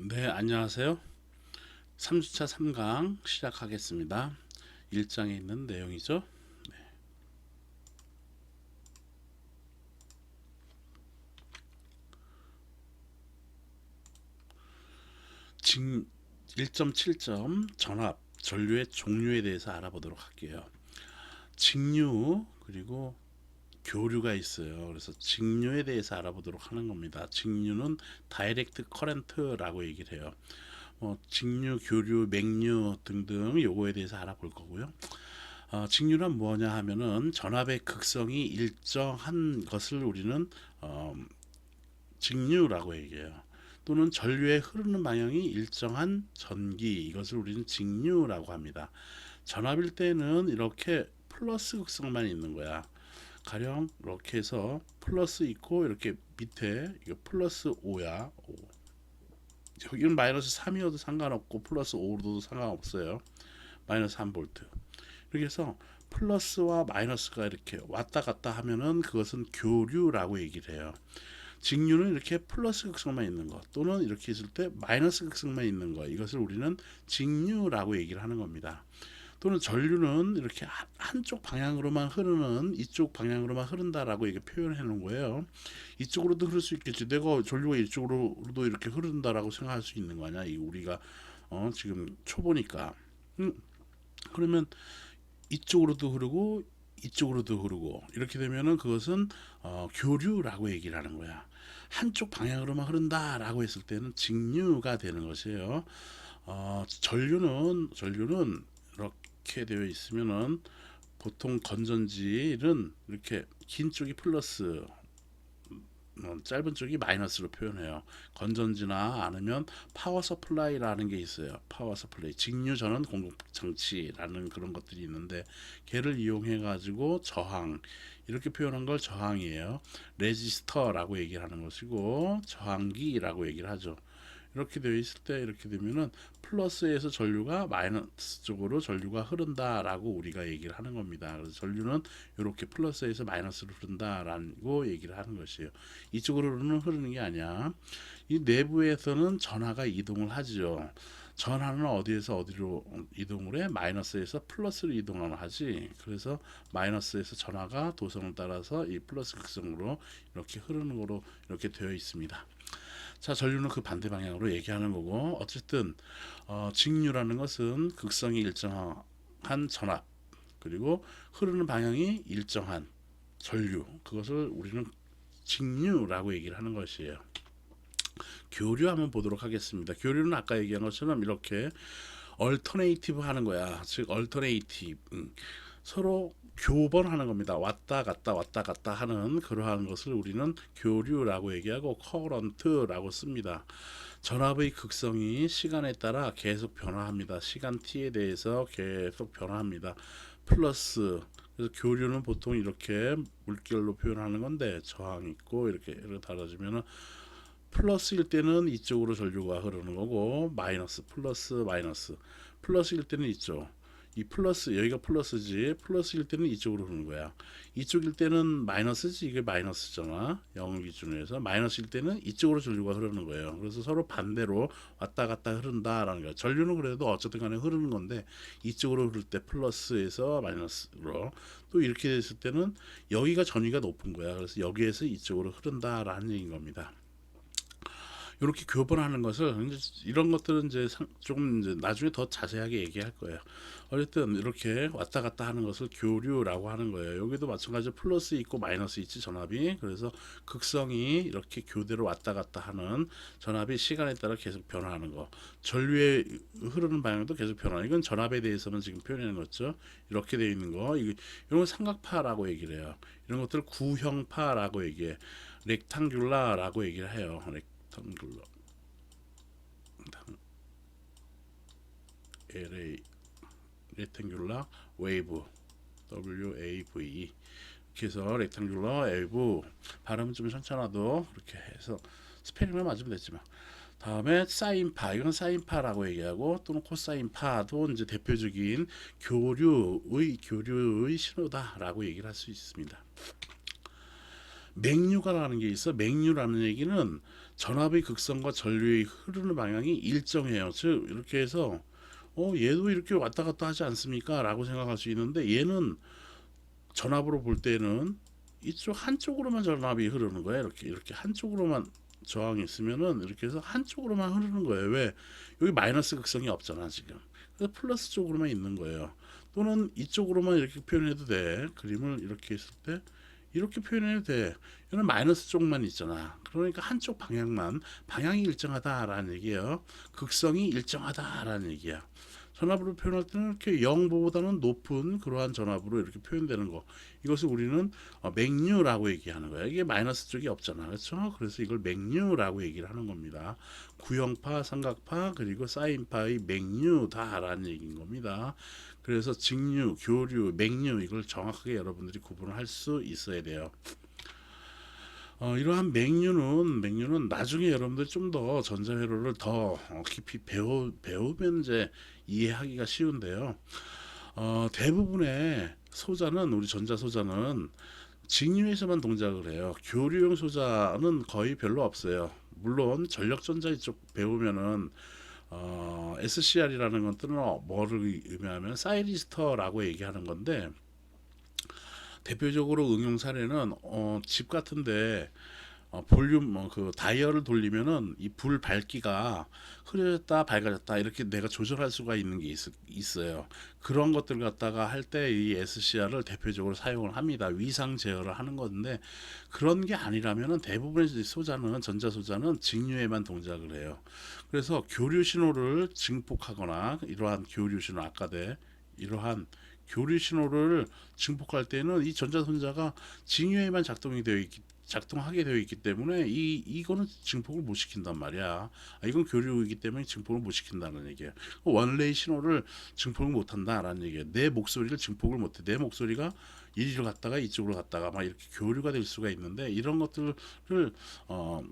네, 안녕하세요. 3주차 3강 시작하겠습니다. 1장에 있는 내용이죠. 직 1.7점 전압, 전류의 종류에 대해서 알아보도록 할게요. 직류 그리고 교류가 있어요. 그래서 직류에 대해서 알아보도록 하는 겁니다. 직류는 다이렉트 커런트라고 얘기를 해요. 직류, 교류, 맥류 등등 요거에 대해서 알아볼 거고요. 직류는 뭐냐 하면은 전압의 극성이 일정한 것을 우리는 직류라고 얘기해요. 또는 전류의 흐르는 방향이 일정한 전기, 이것을 우리는 직류라고 합니다. 전압일 때는 이렇게 플러스 극성만 있는 거야. 가령 이렇게 해서 플러스 있고 이렇게 밑에 이거 플러스 5야. 5. 여기는 마이너스 3이어도 상관없고 플러스 5로도 상관없어요. 마이너스 3볼트. 이렇게 해서 플러스와 마이너스가 이렇게 왔다 갔다 하면은 그것은 교류라고 얘기를 해요. 직류는 이렇게 플러스 극성만 있는 것 또는 이렇게 있을 때 마이너스 극성만 있는 것, 이것을 우리는 직류라고 얘기를 하는 겁니다. 또는 전류는 이렇게 한쪽 방향으로만 흐르는, 이쪽 방향으로만 흐른다라고 이게 표현해 놓은 거예요. 이쪽으로도 흐를 수 있겠지. 내가 전류가 이쪽으로도 이렇게 흐른다라고 생각할 수 있는 거 아니야? 이 우리가 지금 초보니까. 그러면 이쪽으로도 흐르고 이쪽으로도 흐르고 이렇게 되면은 그것은 교류라고 얘기를 하는 거야. 한쪽 방향으로만 흐른다라고 했을 때는 직류가 되는 것이에요. 전류는 이렇게 되어 있으면은 보통 건전지는 이렇게 긴 쪽이 플러스, 짧은 쪽이 마이너스로 표현해요. 건전지나 아니면 파워 서플라이라는 게 있어요. 파워 서플라이, 직류 전원 공급 장치라는 그런 것들이 있는데 걔를 이용해 가지고 저항, 이렇게 표현한 걸 저항이에요. 레지스터라고 얘기를 하는 것이고 저항기라고 얘기를 하죠. 이렇게 되어 있을 때 이렇게 되면은 플러스에서 전류가 마이너스 쪽으로 전류가 흐른다라고 우리가 얘기를 하는 겁니다. 그래서 전류는 이렇게 플러스에서 마이너스로 흐른다라고 얘기를 하는 것이에요. 이쪽으로는 흐르는 게 아니야. 이 내부에서는 전하가 이동을 하죠. 전하는 어디에서 어디로 이동을 해? 마이너스에서 플러스로 이동을 하지. 그래서 마이너스에서 전하가 도성을 따라서 이 플러스 극성으로 이렇게 흐르는 거로 이렇게 되어 있습니다. 자, 전류는 그 반대 방향으로 얘기하는 거고, 어쨌든 직류라는 것은 극성이 일정한 전압 그리고 흐르는 방향이 일정한 전류, 그것을 우리는 직류라고 얘기를 하는 것이에요. 교류 한번 보도록 하겠습니다. 교류는 아까 얘기한 것처럼 이렇게 얼터네이티브 하는 거야. 즉 얼터네이티브, 서로 교번하는 겁니다. 왔다 갔다 왔다 갔다 하는 그러한 것을 우리는 교류라고 얘기하고 커런트라고 씁니다. 전압의 극성이 시간에 따라 계속 변화합니다. 시간 t에 대해서 계속 변화합니다. 플러스, 그래서 교류는 보통 이렇게 물결로 표현하는 건데 저항 있고 이렇게 달아주면은 플러스일 때는 이쪽으로 전류가 흐르는 거고 마이너스, 플러스, 마이너스. 플러스일 때는 이쪽, 이 플러스, 여기가 플러스지, 플러스일 때는 이쪽으로 흐르는 거야. 이쪽일 때는 마이너스지, 이게 마이너스잖아, 0 기준으로 해서. 마이너스일 때는 이쪽으로 전류가 흐르는 거예요. 그래서 서로 반대로 왔다 갔다 흐른다라는 거야. 전류는 그래도 어쨌든 간에 흐르는 건데 이쪽으로 흐를 때 플러스에서 마이너스로, 또 이렇게 됐을 때는 여기가 전위가 높은 거야. 그래서 여기에서 이쪽으로 흐른다라는 얘기인 겁니다. 이렇게 교본하는 것을 이제, 이런 것들은 이제 조금 이제 나중에 더 자세하게 얘기할 거예요. 어쨌든 이렇게 왔다 갔다 하는 것을 교류라고 하는 거예요. 여기도 마찬가지로 플러스 있고 마이너스 있지, 전압이. 그래서 극성이 이렇게 교대로 왔다 갔다 하는, 전압이 시간에 따라 계속 변화하는 거. 전류의 흐르는 방향도 계속 변화. 이건 전압에 대해서는 지금 표현하는 거죠. 이렇게 되어 있는 거, 이런 건 삼각파라고 얘기를 해요. 이런 것들 구형파라고 얘기해. 렉탕귤라라고 얘기를 해요. 렉탕귤러, LA, 렉탱귤라 웨이브, WAVE. 이렇게 해서 렉탱귤러 웨이브, 발음은 좀 천천하도 그렇게 해서 스페링만 맞으면 됐지만. 다음에 사인파, 이건 사인파라고 얘기하고, 또는 코사인파도 이제 대표적인 교류의 신호다라고 얘기를 할 수 있습니다. 맹류가라는 게 있어. 맹류라는 얘기는 전압의 극성과 전류의 흐르는 방향이 일정해요. 즉 이렇게 해서 얘도 이렇게 왔다 갔다 하지 않습니까? 라고 생각할 수 있는데 얘는 전압으로 볼 때는 이쪽 한쪽으로만 전압이 흐르는 거예요. 이렇게 한쪽으로만 저항이 있으면은 이렇게 해서 한쪽으로만 흐르는 거예요. 왜? 여기 마이너스 극성이 없잖아 지금. 그래서 플러스 쪽으로만 있는 거예요. 또는 이쪽으로만 이렇게 표현해도 돼. 그림을 이렇게 했을 때 이렇게 표현해도 돼. 이거는 마이너스 쪽만 있잖아. 그러니까 한쪽 방향만 방향이 일정하다라는 얘기예요. 극성이 일정하다라는 얘기야. 전압으로 표현할 때는 이렇게 0보다는 높은 그러한 전압으로 이렇게 표현되는 거. 이것을 우리는 맥류라고 얘기하는 거야. 이게 마이너스 쪽이 없잖아. 그렇죠? 그래서 이걸 맥류라고 얘기를 하는 겁니다. 구형파, 삼각파, 그리고 사인파의 맥류다라는 얘기인 겁니다. 그래서 직류, 교류, 맥류 이걸 정확하게 여러분들이 구분을 할 수 있어야 돼요. 이러한 맥류는 나중에 여러분들 좀 더 전자회로를 더 깊이 배우면 이제 이해하기가 쉬운데요. 대부분의 소자는 우리 전자 소자는 직류에서만 동작을 해요. 교류용 소자는 거의 별로 없어요. 물론 전력전자 이쪽 배우면은 SCR이라는 건 뜻은 뭐를 의미하면 사이리스터라고 얘기하는 건데 대표적으로 응용 사례는 집 같은데 볼륨 그 다이얼을 돌리면은 이 불 밝기가 흐려졌다 밝아졌다 이렇게 내가 조절할 수가 있는 게 있어요. 그런 것들 갖다가 할 때 이 SCR을 대표적으로 사용을 합니다. 위상 제어를 하는 건데 그런 게 아니라면은 대부분의 소자는 전자 소자는 직류에만 동작을 해요. 그래서 교류 신호를 증폭하거나 이러한 교류 신호 이러한 교류 신호를 증폭할 때는 이 전자손자가 직류에만 작동하게 되어 있기 때문에 이거는 증폭을 못 시킨단 말이야. 이건 교류이기 때문에 증폭을 못 시킨다는 얘기야. 원래의 신호를 증폭을 못 한다라는 얘기야. 내 목소리를 증폭을 못해. 내 목소리가 이리로 갔다가 이쪽으로 갔다가 막 이렇게 교류가 될 수가 있는데 이런 것들을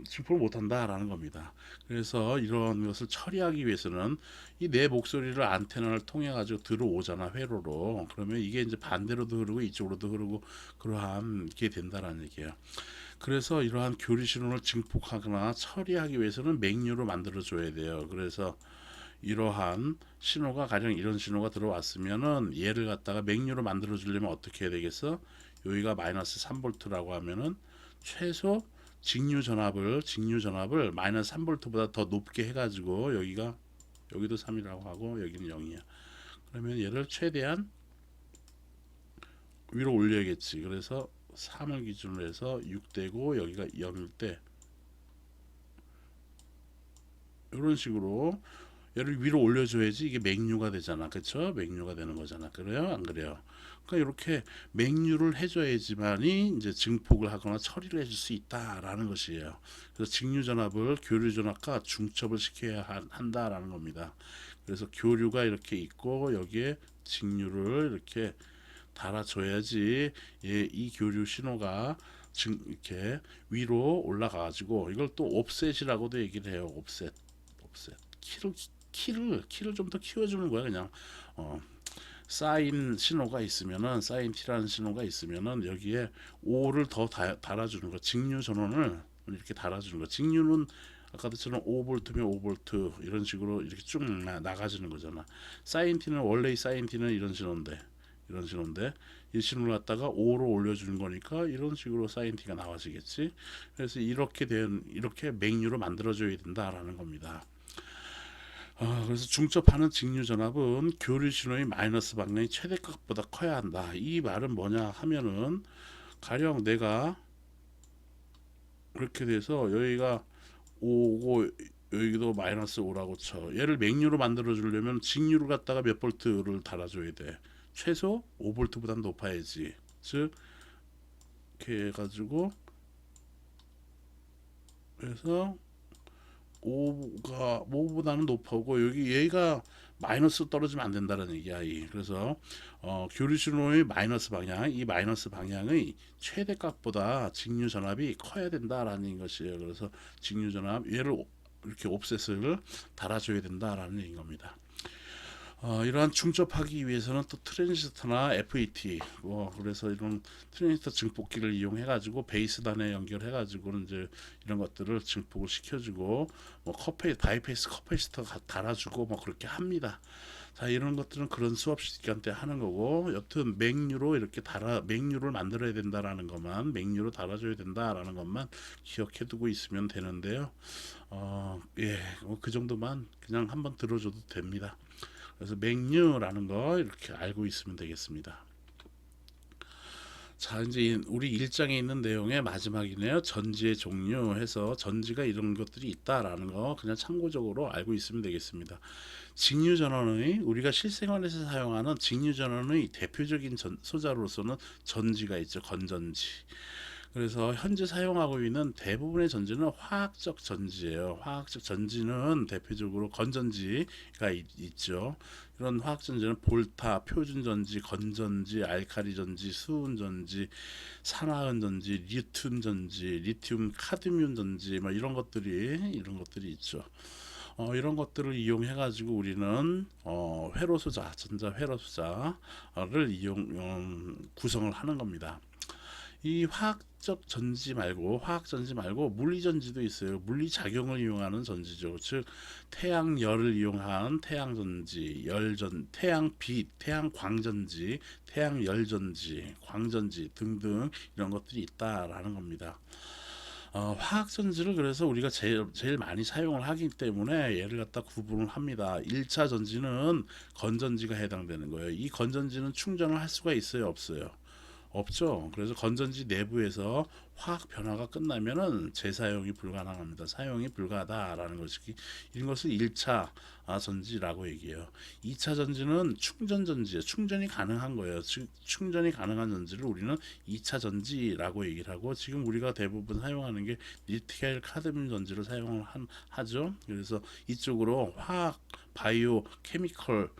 증폭을 못 한다라는 겁니다. 그래서 이런 것을 처리하기 위해서는 이 내 목소리를 안테나를 통해 가지고 들어오잖아 회로로. 그러면 이게 이제 반대로도 흐르고 이쪽으로도 흐르고 그러한 게 된다라는 얘기예요. 그래서 이러한 교류 신호를 증폭하거나 처리하기 위해서는 맥류로 만들어 줘야 돼요. 그래서 이러한 신호가 가령 이런 신호가 들어왔으면은 얘를 갖다가 맥류로 만들어 주려면 어떻게 해야 되겠어? 여기가 마이너스 3볼트라고 하면은 최소 직류 전압을 마이너스 3볼트보다 더 높게 해가지고 여기도 3이라고 하고 여기는 0이야. 그러면 얘를 최대한 위로 올려야겠지. 그래서 3을 기준으로 해서 6되고 여기가 0일 때 이런 식으로 얘를 위로 올려줘야지 이게 맥류가 되잖아. 그쵸? 맥류가 되는 거잖아. 그래요? 안 그래요? 그러니까 이렇게 맥류를 해줘야지만이 이제 증폭을 하거나 처리를 해줄 수 있다라는 것이에요. 그래서 직류 전압을 교류 전압과 중첩을 시켜야 한다라는 겁니다. 그래서 교류가 이렇게 있고 여기에 직류를 이렇게 달아줘야지 이 교류 신호가 이렇게 위로 올라가가지고 이걸 또 옵셋이라고도 얘기를 해요. 옵셋. 키를 좀 더 키워주는 거야. 그냥 사인 신호가 있으면은 사인 T라는 신호가 있으면은 여기에 5를 더 달아주는 거. 직류 전원을 이렇게 달아주는 거. 직류는 아까도처럼 5볼트면 5볼트 이런 식으로 이렇게 쭉 나가지는 거잖아. 사인 T는 원래 사인 T는 이런 신호인데 이 신호를 갖다가 5로 올려주는 거니까 이런 식으로 사인 T가 나와지겠지. 그래서 이렇게 맥류로 만들어줘야 된다라는 겁니다. 그래서 중첩하는 직류 전압은 교류 신호의 마이너스 방향이 최대값보다 커야 한다. 이 말은 뭐냐 하면은 가령 내가 그렇게 돼서 여기가 5고 여기도 마이너스 5라고 쳐. 얘를 맥류로 만들어 주려면 직류를 갖다가 몇 볼트를 달아줘야 돼. 최소 5볼트보다 높아야지. 즉 이렇게 해가지고 그래서 5보다는 높고 여기 얘가 마이너스 떨어지면 안 된다는 얘기야. 그래서 교류 신호의 마이너스 방향, 이 마이너스 방향의 최대값보다 직류 전압이 커야 된다라는 것이에요. 그래서 직류 전압 얘를 이렇게 옵셋을 달아줘야 된다라는 얘기인 겁니다. 이러한 중접하기 위해서는 또 트랜지스터나 FET 그래서 이런 트랜지스터 증폭기를 이용해 가지고 베이스단에 연결해 가지고는 이제 이런 것들을 증폭을 시켜주고 뭐 바이페이스 커패시터 달아주고 뭐 그렇게 합니다. 자, 이런 것들은 그런 수업 시간 때 하는 거고, 여튼 맹류로 이렇게 맹류를 만들어야 된다라는 것만, 맹류로 달아줘야 된다라는 것만 기억해 두고 있으면 되는데요. 예, 그 정도만 그냥 한번 들어줘도 됩니다. 그래서 맹류라는 거 이렇게 알고 있으면 되겠습니다. 자, 이제 우리 일장에 있는 내용의 마지막이네요. 전지의 종류 해서 전지가 이런 것들이 있다라는 거 그냥 참고적으로 알고 있으면 되겠습니다. 직류전원의 우리가 실생활에서 사용하는 직류전원의 대표적인 소자로서는 전지가 있죠. 건전지. 그래서 현재 사용하고 있는 대부분의 전지는 화학적 전지예요. 화학적 전지는 대표적으로 건전지가 있죠. 이런 화학 전지는 볼타, 표준 전지, 건전지, 알카리 전지, 수은 전지, 산화은 전지, 리튬 전지, 리튬 카드뮴 전지 뭐 이런 것들이 있죠. 이런 것들을 이용해 가지고 우리는 회로소자, 전자 회로소자를 구성을 하는 겁니다. 이 화학 전지 말고 물리 전지도 있어요. 물리 작용을 이용하는 전지죠. 즉 태양열을 이용한 태양 전지, 태양빛, 태양광 전지, 태양열 전지, 광전지 등등 이런 것들이 있다라는 겁니다. 화학 전지를 그래서 우리가 제일 많이 사용을 하기 때문에 얘를 갖다 구분을 합니다. 1차 전지는 건전지가 해당되는 거예요. 이 건전지는 충전을 할 수가 있어요, 없어요? 없죠. 그래서 건전지 내부에서 화학 변화가 끝나면은 재사용이 불가능합니다. 사용이 불가하다라는 것이 이런 것을 1차 전지라고 얘기해요. 2차 전지는 충전 전지예요. 충전이 가능한 거예요. 즉 충전이 가능한 전지를 우리는 2차 전지라고 얘기를 하고, 지금 우리가 대부분 사용하는 게 니켈 카드뮴 전지를 사용을 하죠. 그래서 이쪽으로 화학, 바이오, 케미컬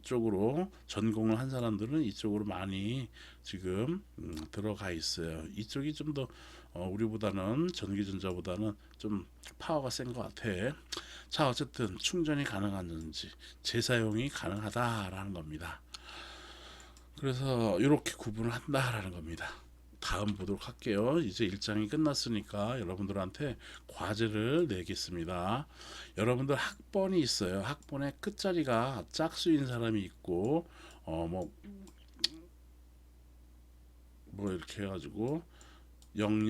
쪽으로 전공을 한 사람들은 이쪽으로 많이 지금 들어가 있어요. 이쪽이 좀 더 우리보다는 전기전자보다는 좀 파워가 센 것 같아. 자, 어쨌든 충전이 가능한 전지, 재사용이 가능하다라는 겁니다. 그래서 이렇게 구분을 한다라는 겁니다. 다음 보도록 할게요. 이제 일장이 끝났으니까 여러분들한테 과제를 내겠습니다. 여러분들 학번이 있어요. 학번의 끝자리가 짝수인 사람이 있고 뭐 이렇게 해가지고 0000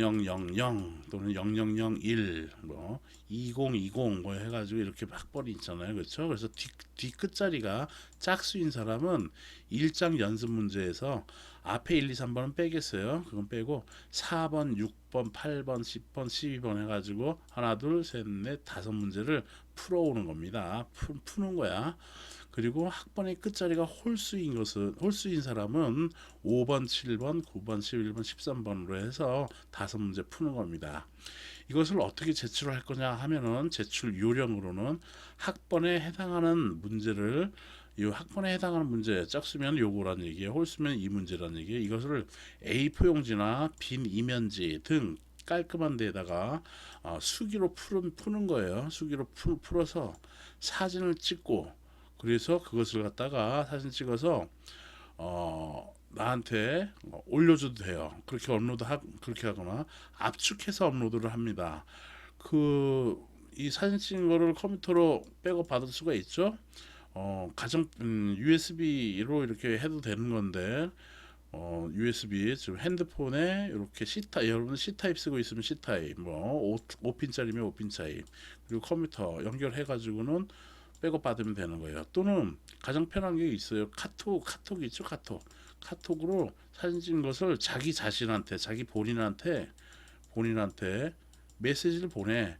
또는 0001 뭐 2020 뭐 해가지고 이렇게 학번이 있잖아요. 그렇죠? 그래서 뒤 끝자리가 짝수인 사람은 1장 연습 문제에서 앞에 1, 2, 3번은 빼겠어요. 그건 빼고 4번, 6번, 8번, 10번, 12번 해가지고 하나, 둘, 셋, 넷, 다섯 문제를 풀어오는 겁니다. 푸는 거야. 그리고 학번의 끝자리가 홀수인 사람은 5번, 7번, 9번, 11번, 13번으로 해서 다섯 문제 푸는 겁니다. 이것을 어떻게 제출을 할 거냐 하면은 제출 요령으로는 학번에 해당하는 문제를 이 학번에 해당하는 문제 짝수면 요거란 얘기예요. 홀수면 이 문제란 얘기예요. 이것을 A4 용지나 빈 이면지 등 깔끔한 데다가 수기로 푸는 거예요. 수기로 풀어서 사진을 찍고, 그래서 그것을 갖다가 사진 찍어서 나한테 올려줘도 돼요. 그렇게 하거나 압축해서 업로드를 합니다. 이 사진 찍은 거를 컴퓨터로 백업 받을 수가 있죠. 가정 USB로 이렇게 해도 되는 건데, USB 지금 핸드폰에 이렇게 여러분 C 타입 쓰고 있으면 C 타입, 뭐 5핀짜리면 5핀 타입, 그리고 컴퓨터 연결해 가지고는 백업 받으면 되는 거예요. 또는 가장 편한 게 있어요. 카톡 있죠. 카톡으로 사진 찍은 것을 자기 본인한테 메시지를 보내.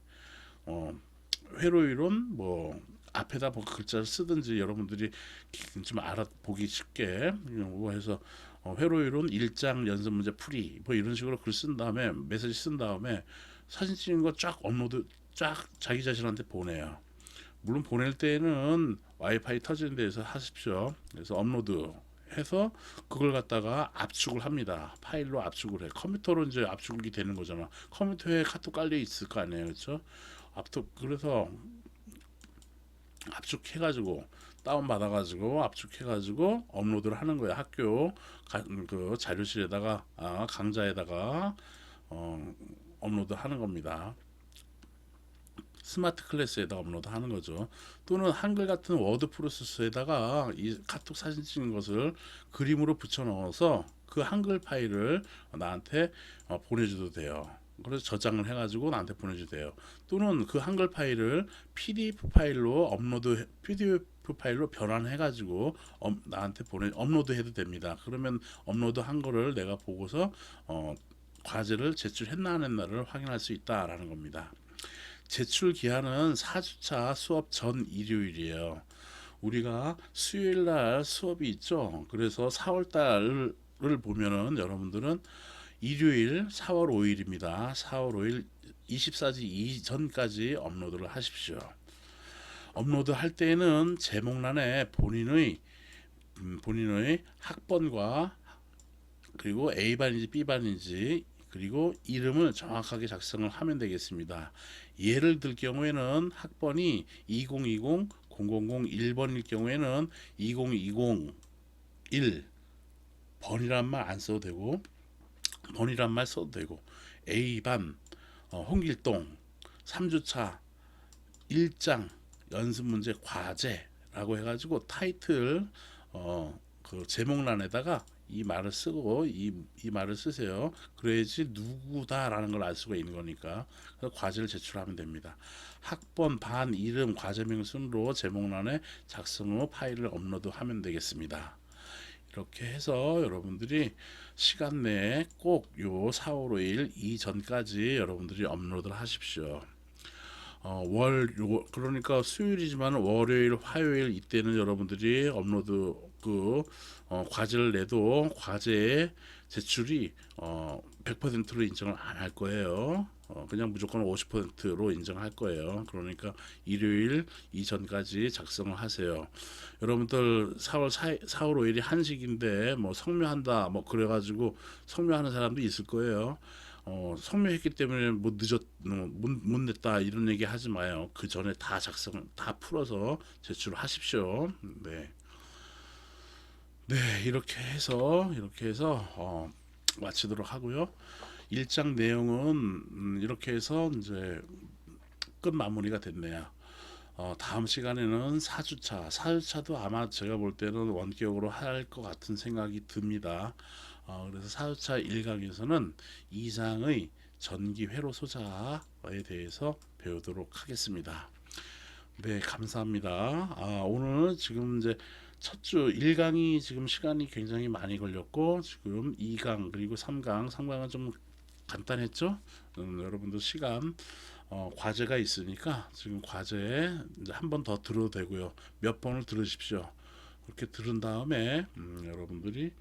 회로이론 뭐 앞에다 뭐 글자를 쓰든지 여러분들이 좀 알아보기 쉽게 뭐 해서 회로이론 1장 연습 문제 풀이 뭐 이런 식으로 글 쓴 다음에 메시지 쓴 다음에 사진 찍은 거 쫙 업로드 자기 자신한테 보내요. 물론 보낼 때는 와이파이 터지는 데에서 하십시오. 그래서 업로드 해서 그걸 갖다가 압축을 합니다. 파일로 압축을 해. 컴퓨터로 이제 압축이 되는 거잖아. 컴퓨터에 카톡 깔려 있을 거 아니에요, 그렇죠? 그래서 압축해가지고 다운 받아가지고 압축해가지고 업로드를 하는 거예요. 학교 그 자료실에다가 강좌에다가 어, 업로드 하는 겁니다. 스마트 클래스에다 업로드 하는 거죠. 또는 한글 같은 워드 프로세서에다가 이 카톡 사진 찍은 것을 그림으로 붙여 넣어서 그 한글 파일을 나한테 보내줘도 돼요. 그래서 저장을 해가지고 나한테 보내줘도 돼요. 또는 그 한글 파일을 PDF 파일로 변환해가지고 나한테 업로드해도 됩니다. 그러면 업로드한 거를 내가 보고서 과제를 제출했나 안 했나를 확인할 수 있다라는 겁니다. 제출 기한은 4주차 수업 전 일요일이에요. 우리가 수요일 날 수업이 있죠. 그래서 4월 달을 보면은 여러분들은 일요일 4월 5일입니다. 4월 5일 24시 이전까지 업로드를 하십시오. 업로드 할 때에는 제목란에 본인의 학번과 그리고 A반인지 B반인지 그리고 이름을 정확하게 작성을 하면 되겠습니다. 예를 들 경우에는 학번이 2020 0001 1번일 경우에는 20201 번이란 말 안 써도 되고 번이란 말 써도 되고 A반 홍길동 3주차 1장 연습문제 과제라고 해가지고 타이틀 그 제목란에다가 이 말을 쓰고 이 말을 쓰세요. 그래야지 누구다라는 걸 알 수가 있는 거니까. 그래서 과제를 제출하면 됩니다. 학번, 반, 이름, 과제명 순으로 제목란에 작성 후 파일을 업로드하면 되겠습니다. 이렇게 해서 여러분들이 시간 내에 꼭 요 4월 5일 이전까지 여러분들이 업로드를 하십시오. 그러니까 수요일이지만 월요일, 화요일 이때는 여러분들이 업로드 과제를 내도 과제의 제출이 100%로 인정을 안 할 거예요. 그냥 무조건 50%로 인정할 거예요. 그러니까 일요일 이전까지 작성을 하세요. 여러분들 4월 5일이 한식인데 뭐 성묘한다 뭐 그래가지고 성묘하는 사람도 있을 거예요. 성묘했기 때문에 뭐 못 냈다 이런 얘기 하지 마요. 그 전에 다 다 풀어서 제출하십시오. 네. 네, 이렇게 해서 마치도록 하고요. 일장 내용은 이렇게 해서 이제 끝 마무리가 됐네요. 다음 시간에는 4주차도 아마 제가 볼 때는 원격으로 할 것 같은 생각이 듭니다. 그래서 4주차 1강에서는 2장의 전기 회로 소자에 대해서 배우도록 하겠습니다. 네, 감사합니다. 오늘 지금 이제 첫 주 1강이 지금 시간이 굉장히 많이 걸렸고 지금 2강 그리고 3강은 좀 간단했죠? 여러분들 시간 과제가 있으니까 지금 과제 이제 한 번 더 들어도 되고요. 몇 번을 들으십시오. 그렇게 들은 다음에 여러분들이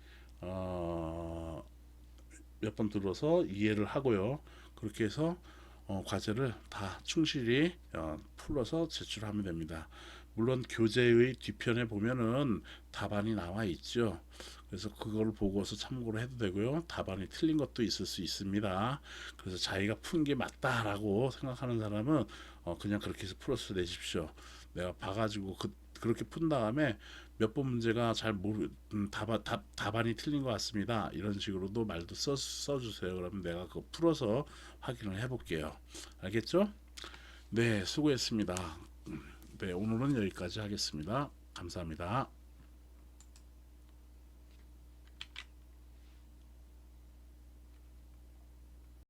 몇 번 들어서 이해를 하고요. 그렇게 해서 과제를 다 충실히 풀어서 제출하면 됩니다. 물론 교재의 뒤편에 보면은 답안이 나와 있죠. 그래서 그걸 보고서 참고를 해도 되고요. 답안이 틀린 것도 있을 수 있습니다. 그래서 자기가 푼 게 맞다라고 생각하는 사람은 그냥 그렇게 해서 풀어서 내십시오. 내가 봐가지고 그렇게 푼 다음에 몇 번 문제가 잘 답안이 틀린 것 같습니다. 이런 식으로도 말도 써주세요. 그러면 내가 그거 풀어서 확인을 해볼게요. 알겠죠? 네, 수고했습니다. 네, 오늘은 여기까지 하겠습니다. 감사합니다.